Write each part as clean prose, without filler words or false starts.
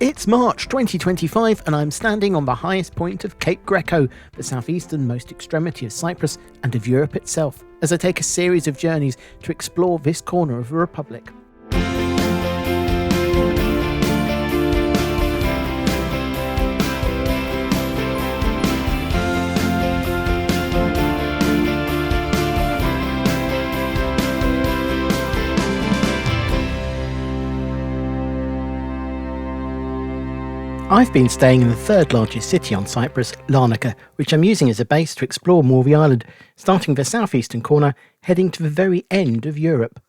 It's March 2025 and I'm standing on the highest point of Cape Greco, the southeasternmost extremity of Cyprus and of Europe itself, as I take a series of journeys to explore this corner of the Republic. I've been staying in the third largest city on Cyprus, Larnaca, which I'm using as a base to explore more of the island, starting with the southeastern corner, heading to the very end of Europe.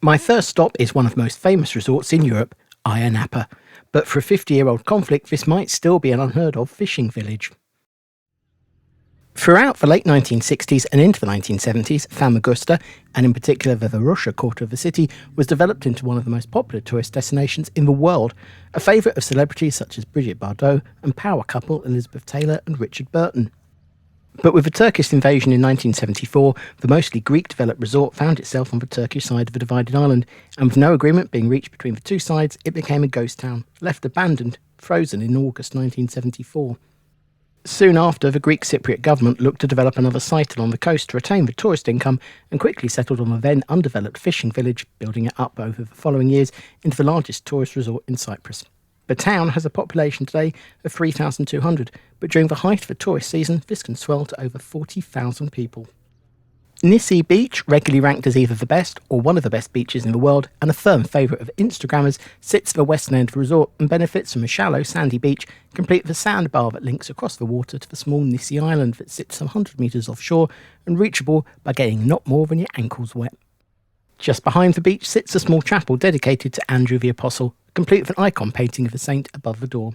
My first stop is one of the most famous resorts in Europe, Ayia Napa, but for a 50-year-old conflict this might still be an unheard of fishing village. Throughout the late 1960s and into the 1970s, Famagusta, and in particular the Russia quarter of the city, was developed into one of the most popular tourist destinations in the world, a favourite of celebrities such as Brigitte Bardot and power couple Elizabeth Taylor and Richard Burton. But with the Turkish invasion in 1974, the mostly Greek-developed resort found itself on the Turkish side of the divided island, and with no agreement being reached between the two sides, it became a ghost town, left abandoned, frozen in August 1974. Soon after, the Greek Cypriot government looked to develop another site along the coast to retain the tourist income and quickly settled on the then undeveloped fishing village, building it up over the following years into the largest tourist resort in Cyprus. The town has a population today of 3,200, but during the height of the tourist season, this can swell to over 40,000 people. Nissi Beach, regularly ranked as either the best or one of the best beaches in the world and a firm favourite of Instagrammers, sits at the western end of the resort and benefits from a shallow sandy beach, complete with a sandbar that links across the water to the small Nissi island that sits some 100 metres offshore and reachable by getting not more than your ankles wet. Just behind the beach sits a small chapel dedicated to Andrew the Apostle, complete with an icon painting of the saint above the door.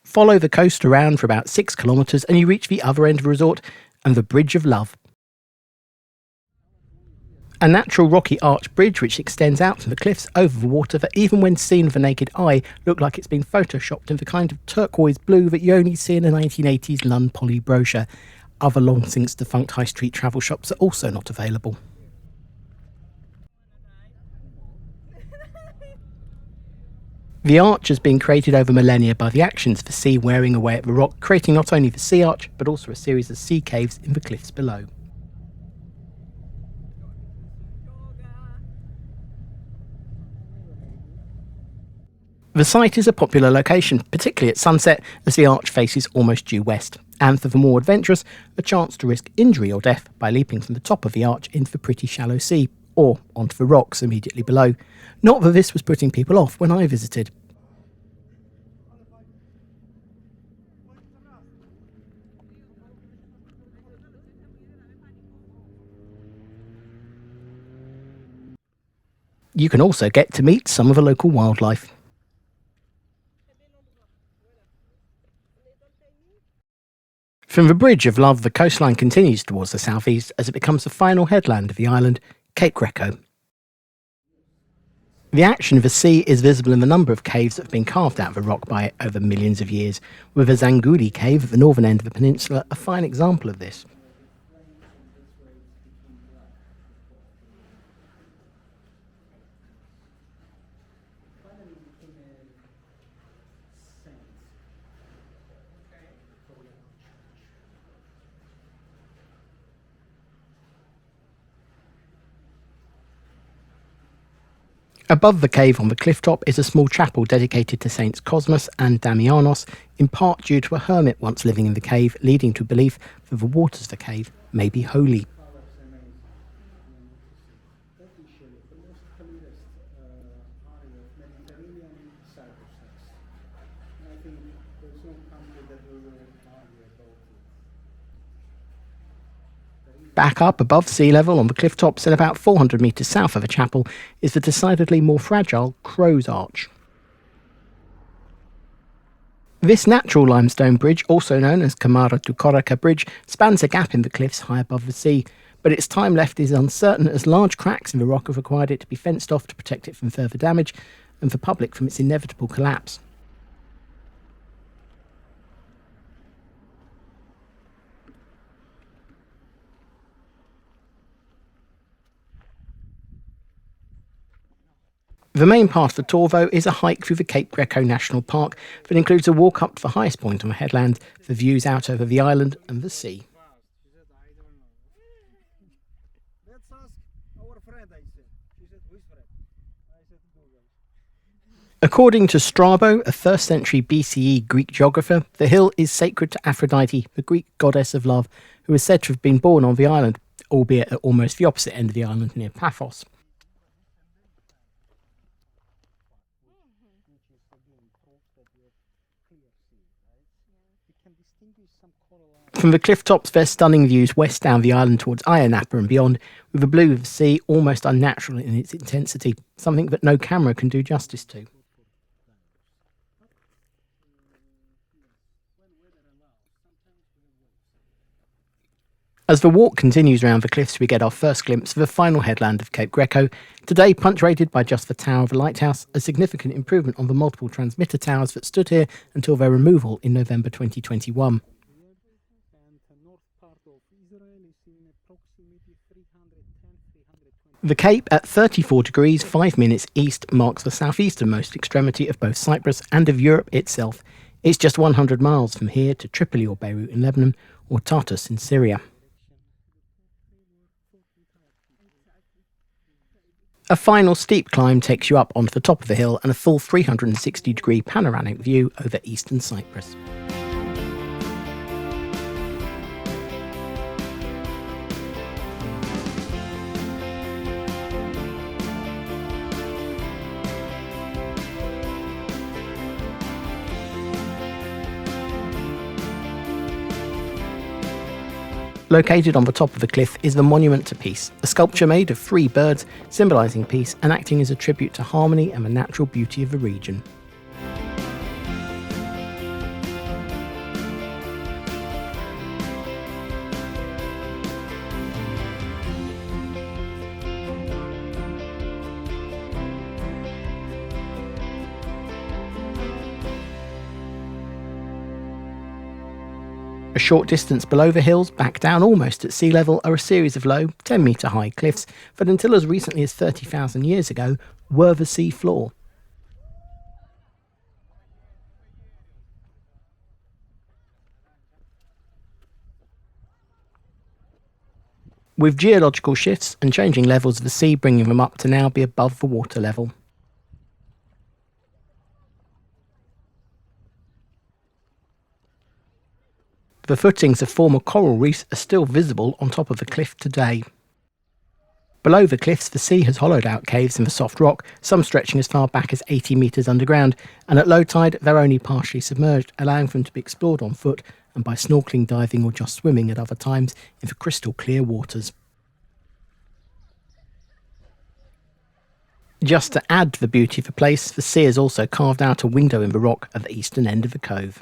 Follow the coast around for about 6 kilometres and you reach the other end of the resort and the Bridge of Love. A natural rocky arch bridge which extends out from the cliffs over the water that even when seen with the naked eye looked like it's been photoshopped in the kind of turquoise blue that you only see in a 1980s Lun Poly brochure. Other long since defunct high street travel shops are also not available. The arch has been created over millennia by the actions of the sea wearing away at the rock, creating not only the sea arch, but also a series of sea caves in the cliffs below. The site is a popular location, particularly at sunset, as the arch faces almost due west, and for the more adventurous, a chance to risk injury or death by leaping from the top of the arch into the pretty shallow sea, or onto the rocks immediately below. Not that this was putting people off when I visited. You can also get to meet some of the local wildlife. From the Bridge of Love, the coastline continues towards the southeast as it becomes the final headland of the island, Cape Greco. The action of the sea is visible in the number of caves that have been carved out of the rock by it over millions of years, with the Zangooly cave at the northern end of the peninsula a fine example of this. Above the cave on the cliff top is a small chapel dedicated to Saints Cosmas and Damianos, in part due to a hermit once living in the cave, leading to belief that the waters of the cave may be holy. Back up above sea level on the cliff tops and about 400 metres south of the chapel is the decidedly more fragile Crow's Arch. This natural limestone bridge, also known as Camara Tucorica Bridge, spans a gap in the cliffs high above the sea, but its time left is uncertain as large cracks in the rock have required it to be fenced off to protect it from further damage and the public from its inevitable collapse. The main part of the tour, though, is a hike through the Cape Greco National Park that includes a walk up to the highest point on the headland for views out over the island and the sea. According to Strabo, a 1st century BCE Greek geographer, the hill is sacred to Aphrodite, the Greek goddess of love, who is said to have been born on the island, albeit at almost the opposite end of the island near Paphos. From the cliff tops, there's stunning views west down the island towards Ayia, Napa and beyond, with the blue of the sea almost unnatural in its intensity, something that no camera can do justice to. As the walk continues around the cliffs, we get our first glimpse of the final headland of Cape Greco, today punctuated by just the tower of a lighthouse, a significant improvement on the multiple transmitter towers that stood here until their removal in November 2021. The cape at 34 degrees 5 minutes east marks the southeasternmost extremity of both Cyprus and of Europe itself. It's just 100 miles from here to Tripoli or Beirut in Lebanon or Tartus in Syria. A final steep climb takes you up onto the top of the hill and a full 360-degree panoramic view over eastern Cyprus. Located on the top of the cliff is the Monument to Peace, a sculpture made of 3 birds, symbolising peace and acting as a tribute to harmony and the natural beauty of the region. A short distance below the hills, back down almost at sea level, are a series of low, 10-metre high cliffs that until as recently as 30,000 years ago were the sea floor. With geological shifts and changing levels of the sea bringing them up to now be above the water level. The footings of former coral reefs are still visible on top of the cliff today. Below the cliffs, the sea has hollowed out caves in the soft rock, some stretching as far back as 80 metres underground, and at low tide they're only partially submerged, allowing them to be explored on foot and by snorkelling, diving or just swimming at other times in the crystal clear waters. Just to add to the beauty of the place, the sea has also carved out a window in the rock at the eastern end of the cove.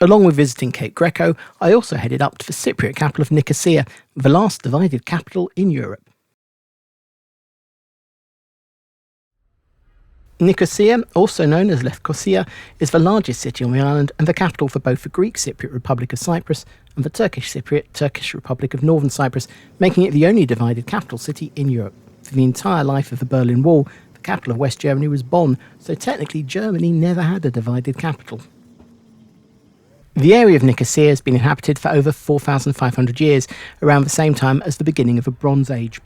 Along with visiting Cape Greco, I also headed up to the Cypriot capital of Nicosia, the last divided capital in Europe. Nicosia, also known as Lefkosia, is the largest city on the island and the capital for both the Greek Cypriot Republic of Cyprus and the Turkish Cypriot Turkish Republic of Northern Cyprus, making it the only divided capital city in Europe. For the entire life of the Berlin Wall, the capital of West Germany was Bonn, so technically Germany never had a divided capital. The area of Nicosia has been inhabited for over 4,500 years, around the same time as the beginning of the Bronze Age.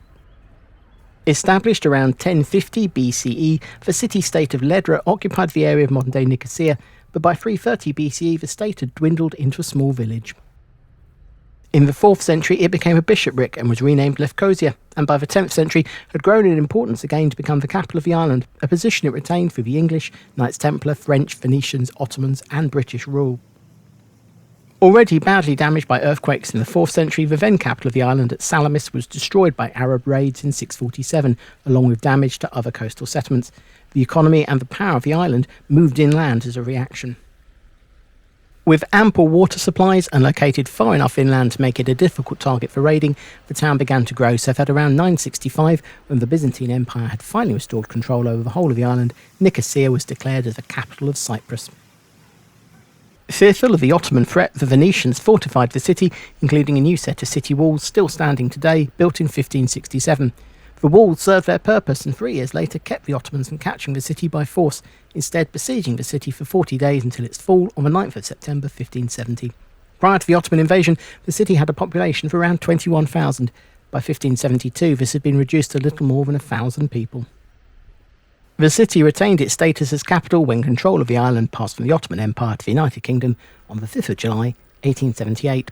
Established around 1050 BCE, the city-state of Ledra occupied the area of modern-day Nicosia, but by 330 BCE the state had dwindled into a small village. In the 4th century it became a bishopric and was renamed Lefkosia, and by the 10th century had grown in importance again to become the capital of the island, a position it retained through the English, Knights Templar, French, Venetians, Ottomans and British rule. Already badly damaged by earthquakes in the 4th century, the then capital of the island at Salamis was destroyed by Arab raids in 647, along with damage to other coastal settlements. The economy and the power of the island moved inland as a reaction. With ample water supplies and located far enough inland to make it a difficult target for raiding, the town began to grow, so that around 965, when the Byzantine Empire had finally restored control over the whole of the island, Nicosia was declared as the capital of Cyprus. Fearful of the Ottoman threat, the Venetians fortified the city, including a new set of city walls still standing today, built in 1567. The walls served their purpose and 3 years later kept the Ottomans from capturing the city by force, instead besieging the city for 40 days until its fall on the 9th of September 1570. Prior to the Ottoman invasion, the city had a population of around 21,000. By 1572, this had been reduced to little more than 1,000 people. The city retained its status as capital when control of the island passed from the Ottoman Empire to the United Kingdom on the 5th of July, 1878.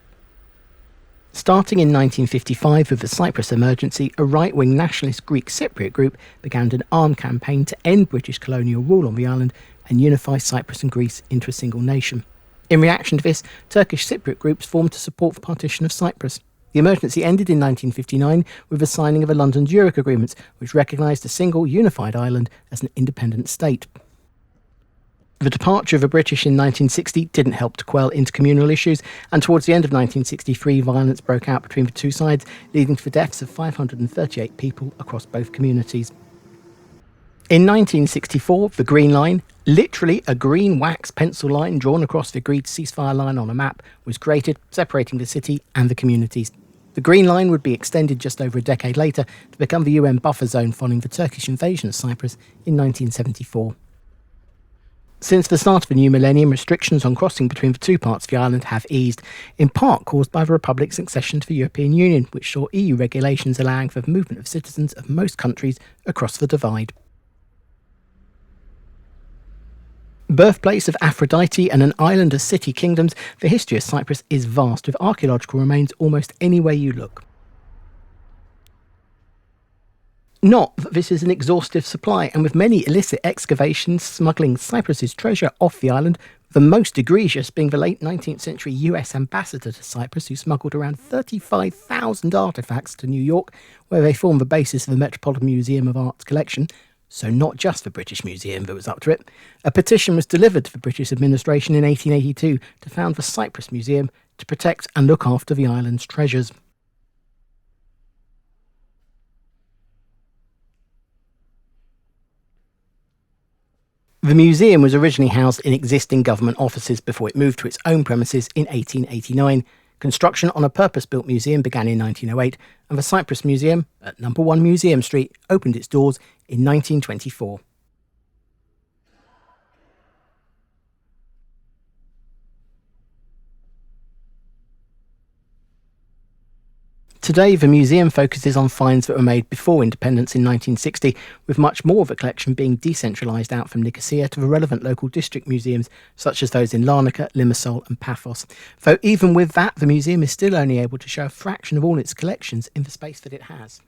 Starting in 1955 with the Cyprus emergency, a right-wing nationalist Greek Cypriot group began an armed campaign to end British colonial rule on the island and unify Cyprus and Greece into a single nation. In reaction to this, Turkish Cypriot groups formed to support the partition of Cyprus. The emergency ended in 1959 with the signing of the London-Zurich agreements, which recognised a single unified island as an independent state. The departure of the British in 1960 didn't help to quell intercommunal issues, and towards the end of 1963 violence broke out between the two sides, leading to the deaths of 538 people across both communities. In 1964, the Green Line, literally a green wax pencil line drawn across the agreed ceasefire line on a map, was created, separating the city and the communities. The Green Line would be extended just over a decade later to become the UN buffer zone following the Turkish invasion of Cyprus in 1974. Since the start of the new millennium, restrictions on crossing between the two parts of the island have eased, in part caused by the Republic's accession to the European Union, which saw EU regulations allowing for the movement of citizens of most countries across the divide. Birthplace of Aphrodite and an island of city kingdoms, the history of Cyprus is vast, with archaeological remains almost anywhere you look. Not that this is an exhaustive supply, and with many illicit excavations smuggling Cyprus's treasure off the island, the most egregious being the late 19th century US ambassador to Cyprus, who smuggled around 35,000 artefacts to New York, where they form the basis of the Metropolitan Museum of Art's collection. So not just the British Museum that was up to it. A petition was delivered to the British administration in 1882 to found the Cyprus Museum to protect and look after the island's treasures. The museum was originally housed in existing government offices before it moved to its own premises in 1889. Construction on a purpose-built museum began in 1908, and the Cyprus Museum, at No. 1 Museum Street, opened its doors in 1924. Today, the museum focuses on finds that were made before independence in 1960, with much more of the collection being decentralised out from Nicosia to the relevant local district museums, such as those in Larnaca, Limassol and Paphos. Though even with that, the museum is still only able to show a fraction of all its collections in the space that it has.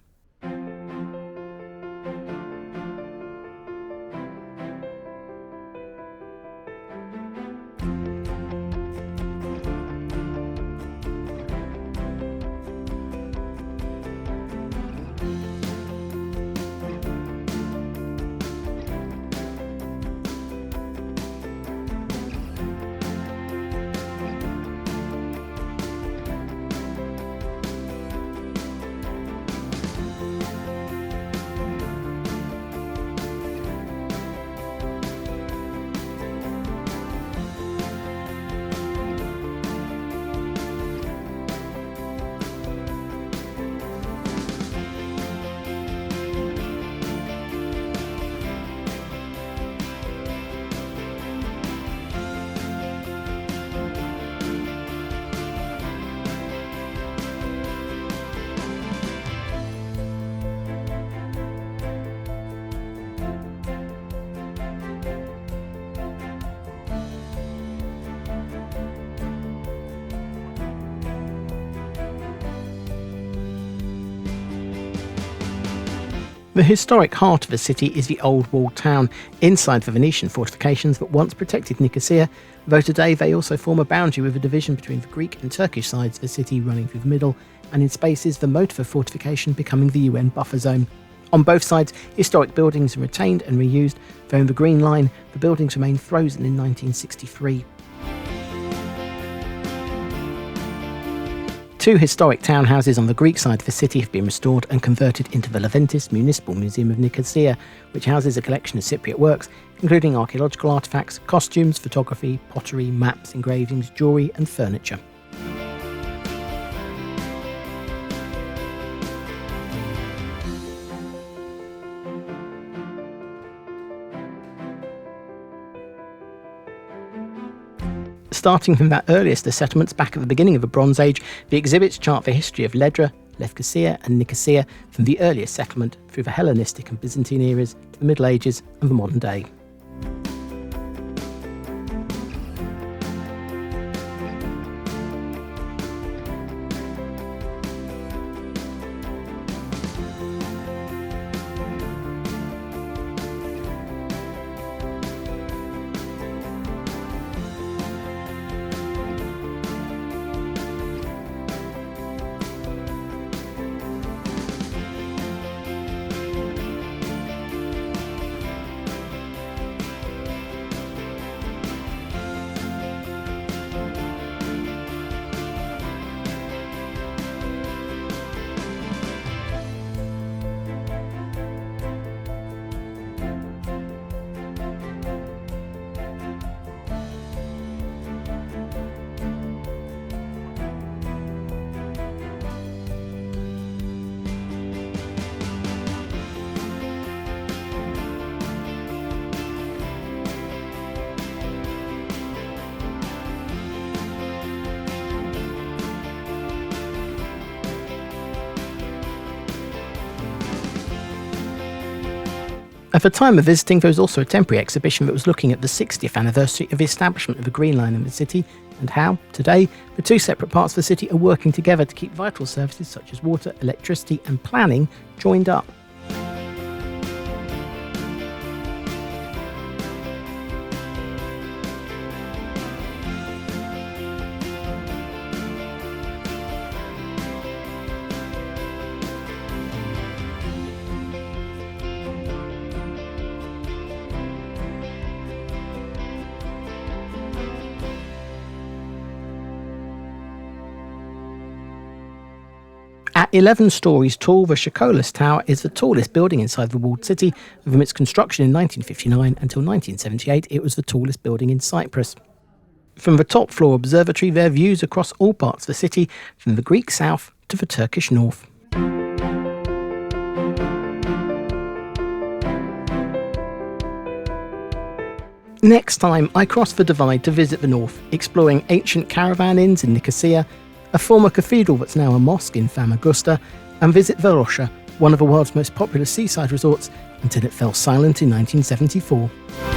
The historic heart of the city is the old walled town, inside the Venetian fortifications that once protected Nicosia, though today they also form a boundary with a division between the Greek and Turkish sides of the city running through the middle, and in spaces the moat of the fortification becoming the UN buffer zone. On both sides, historic buildings are retained and reused, though in the Green Line, the buildings remain frozen in 1963. Two historic townhouses on the Greek side of the city have been restored and converted into the Leventis Municipal Museum of Nicosia, which houses a collection of Cypriot works, including archaeological artefacts, costumes, photography, pottery, maps, engravings, jewellery and furniture. Starting from that earliest of settlements back at the beginning of the Bronze Age, the exhibits chart the history of Ledra, Leucosia and Nicosia from the earliest settlement through the Hellenistic and Byzantine eras to the Middle Ages and the modern day. At the time of visiting, there was also a temporary exhibition that was looking at the 60th anniversary of the establishment of the Green Line in the city and how, today, the two separate parts of the city are working together to keep vital services such as water, electricity and planning joined up. At 11 stories tall, the Shacolas Tower is the tallest building inside the walled city. From its construction in 1959 until 1978, it was the tallest building in Cyprus. From the top floor observatory, there are views across all parts of the city, from the Greek south to the Turkish north. Next time, I cross the divide to visit the north, exploring ancient caravan inns in Nicosia, a former cathedral that's now a mosque in Famagusta, and visit Varosha, one of the world's most popular seaside resorts, until it fell silent in 1974.